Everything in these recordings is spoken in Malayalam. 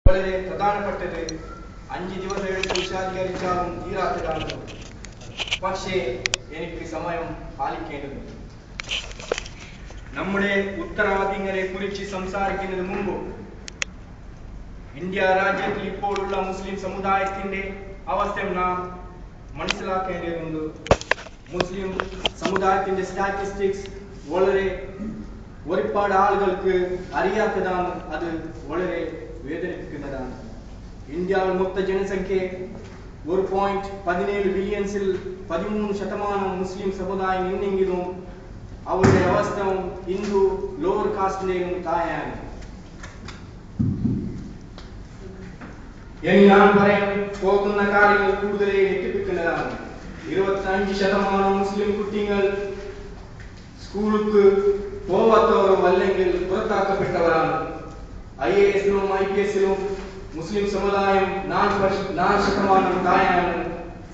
വളരെ പ്രധാനപ്പെട്ടത് 5 ദിവസം എടുത്ത് വിശദീകരിച്ചാലും തീരാത്തതാണ്. പക്ഷേ എനിക്ക് സമയം പാലിക്കേണ്ടതുണ്ട്. നമ്മുടെ ഉത്തരവാദിത്തങ്ങളെ കുറിച്ച് സംസാരിക്കുന്നതിന് മുമ്പ് ഇന്ത്യ രാജ്യത്തിൽ ഇപ്പോഴുള്ള മുസ്ലിം സമുദായത്തിന്റെ അവസ്ഥ നാം മനസ്സിലാക്കേണ്ടതുണ്ട്. മുസ്ലിം സമുദായത്തിന്റെ സ്റ്റാറ്റിസ്റ്റിക്സ് ഒരുപാട് ആളുകൾക്ക് അറിയാത്തതാണ്. അത് വളരെ വേദനിപ്പിക്കുന്നതാണ്. ഇന്ത്യയിൽ മൊത്ത ജനസംഖ്യ 1.17 ബില്യൺസിൽ 13% മുസ്ലിം സമുദായം എന്നെങ്കിലും അവരുടെ അവസ്ഥ ഹിന്ദു ലോവർ കാസ്റ്റിന്റെയും താഴെയാണ്. ഞാൻ പറയാൻ പോകുന്ന കാര്യങ്ങൾ കൂടുതൽ ഞെട്ടിപ്പിക്കുന്നതാണ്. 25% മുസ്ലിം കുട്ടികൾ സ്കൂൾക്ക് പോവാത്തവരോ അല്ലെങ്കിൽ പുറത്താക്കപ്പെട്ടവരാണ്. IAS-ലും IPS-ലും മുസ്ലിം സമുദായം 4% താഴെയാണ്.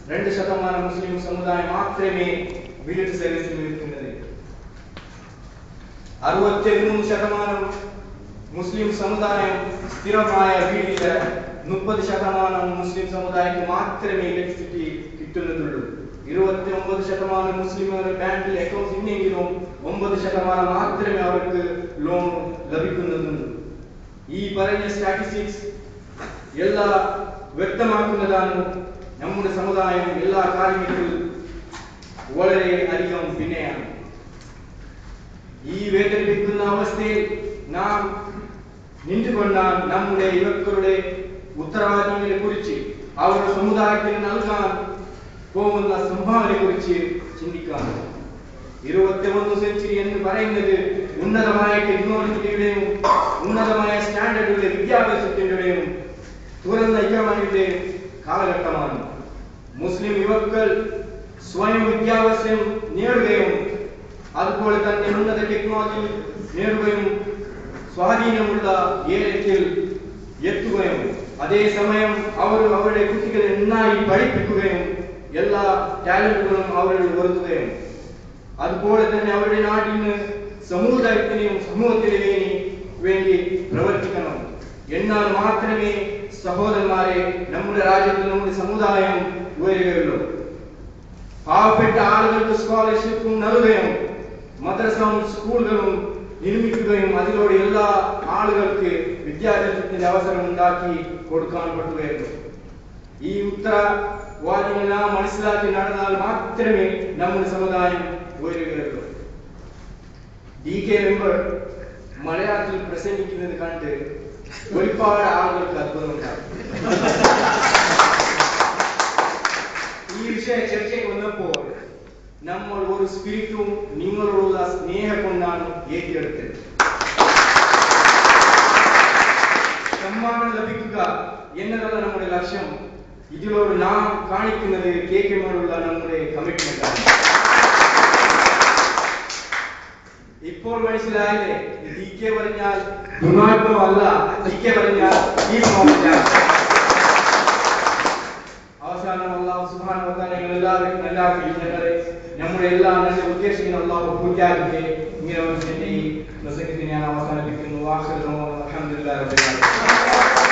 2% മുസ്ലിം സമുദായം മാത്രമേ മിലിറ്ററി സർവീസിൽ നിൽക്കുന്നത്. 63% മുസ്ലിം സമുദായം സ്ഥിരമായ വീടില്ല. 30% മുസ്ലിം സമുദായത്തിന് മാത്രമേ ഇലക്ട്രിസിറ്റി കിട്ടുന്നതുള്ളൂ. 29% മുസ്ലിമുകൾ ബാങ്കിൽ അക്കൗണ്ട്സ് ഇല്ലെങ്കിലും 9% മാത്രമേ അവർക്ക് ലോൺ ലഭിക്കുന്നുള്ളൂ. ഈ പറഞ്ഞ സ്റ്റാറ്റിസ്റ്റിക്സ് എല്ലാ വ്യക്തമാക്കുന്നതാണ് നമ്മുടെ സമുദായം എല്ലാ കാര്യങ്ങളിലും വളരെ അധികം പിന്നെയാണ്. ഈ വേദനിപ്പിക്കുന്ന അവസ്ഥയിൽ നാം നിന്നുകൊണ്ടാണ് നമ്മുടെ യുവക്കളുടെ ഉത്തരവാദിത്തങ്ങളെ കുറിച്ച് അവരുടെ സമുദായത്തിന് നൽകാൻ പോകുന്ന സംഭാവനയെ കുറിച്ച് ചിന്തിക്കാം. 21 സെഞ്ചുറി എന്ന് പറയുന്നത് ഉന്നതമായ ടെക്നോളജിയുടെയും ഉന്നതമായ സ്റ്റാൻഡേർഡുകളുടെ വിദ്യാഭ്യാസത്തിന്റെയും തുറന്ന ഇക്കോണമിയുടെ കാലഘട്ടമാണ്. മുസ്ലിം യുവാക്കൾ സ്വയം വിദ്യാഭ്യാസം നേടുകയും അതുപോലെ തന്നെ ഉന്നത ടെക്നോളജി നേടുകയും സ്വാധീനമുള്ള ഏരിയയിൽ എത്തുകയും അതേസമയം അവർ അവരുടെ കുട്ടികളെ നന്നായി പഠിപ്പിക്കുകയും എല്ലാ ടാലന്റുകളും അവരിൽ വരുത്തുകയും അതുപോലെ തന്നെ അവരുടെ നാടിന് സമൂഹത്തിനും സമൂഹത്തിന് വേണ്ടി പ്രവർത്തിക്കണം. എന്നാൽ മാത്രമേ സഹോദരന്മാരെ നമ്മുടെ രാജ്യത്ത് നമ്മുടെ സമുദായം ഉയരുകയുള്ളൂ. പാവപ്പെട്ട ആളുകൾക്ക് സ്കോളർഷിപ്പും നൽകുകയും മദ്രസയും സ്കൂളുകളും നിർമ്മിക്കുകയും അതിലൂടെ എല്ലാ ആളുകൾക്ക് വിദ്യാഭ്യാസത്തിന്റെ അവസരം ഉണ്ടാക്കി കൊടുക്കാൻ പറ്റുകയുള്ളൂ. ഈ ഉത്തരവാദികൾ നാം മനസ്സിലാക്കി നടന്നാൽ മാത്രമേ നമ്മുടെ സമുദായം ഉയരുകയുള്ളൂ. DK മെമ്പർ മലയാളത്തിൽ പ്രസംഗിക്കുന്നത് കണ്ട് ഒരുപാട് ആളുകൾക്ക് അത്ഭുതമുണ്ടാകും. ഈ വിഷയ ചർച്ചയ്ക്ക് വന്നപ്പോൾ നമ്മൾ ഒരു സ്പിരിറ്റും നിങ്ങളോടുള്ള സ്നേഹം കൊണ്ടാണ് ഏറ്റെടുത്തത്. സമ്മാനം ലഭിക്കുക എന്നതാണ് നമ്മുടെ ലക്ഷ്യം. ഇതിലൂടെ നാം കാണിക്കുന്നത് കേൾക്കുമ്പോഴുള്ള നമ്മുടെ കമ്മിറ്റ്മെന്റ് ആണ്. ഇപ്പോൾ മനസ്സിലായില്ലേ? DK പറഞ്ഞാൽ ഡൊണാൾഡോ അല്ല, DK പറഞ്ഞാൽ അവസാനം അല്ലാഹു സുബ്ഹാനഹു വ തആല എല്ലാവർക്കും നമ്മുടെ എല്ലാ നല്ല ഉദ്ദേശങ്ങളും അല്ലാഹു പൂർത്തിയാക്കട്ടെ. ഇങ്ങനെ ഒരു പ്രസംഗത്തിന് ഞാൻ അവസാനിപ്പിക്കുന്നു. അൽഹംദുലില്ലാഹി റബ്ബിൽ ആലമീൻ.